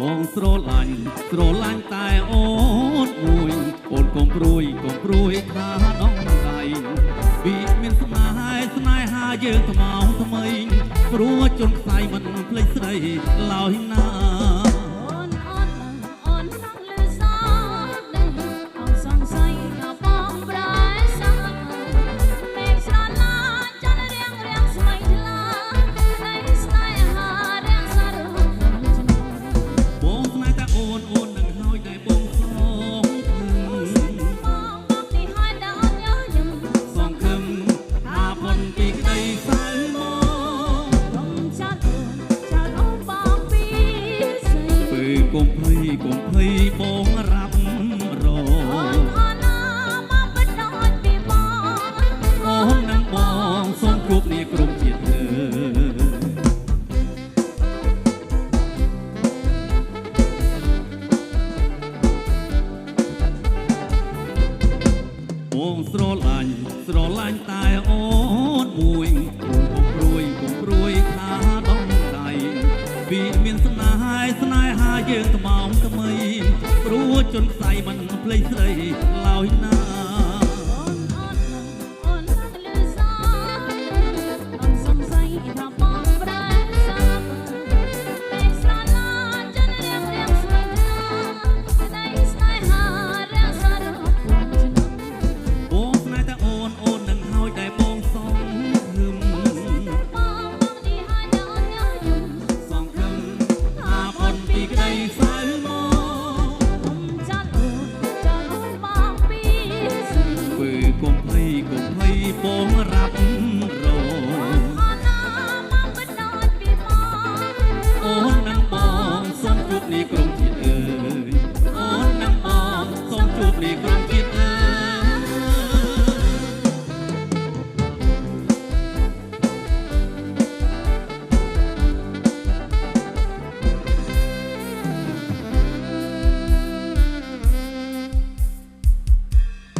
បងស្រឡាញ់តែអូនមួយអូនកុំព្រួយថាដងដៃពីមានស្នេហាយើងថ្មោងថ្មីព្រោះជន់ខ្សែមិនភ្លេចស្រីឡើយណាកុំភ័យបងរាប់រអូននឹងបងសូមជួបគ្នាក្រុមជាតិបងស្រឡាញ់តែអូនមួយកុំព្រួយថាដងដៃពីមានស្នេហាយើងថ្មោងថ្មីព្រោះជន់ខ្សែមិនភ្លេចស្រីឡើយណា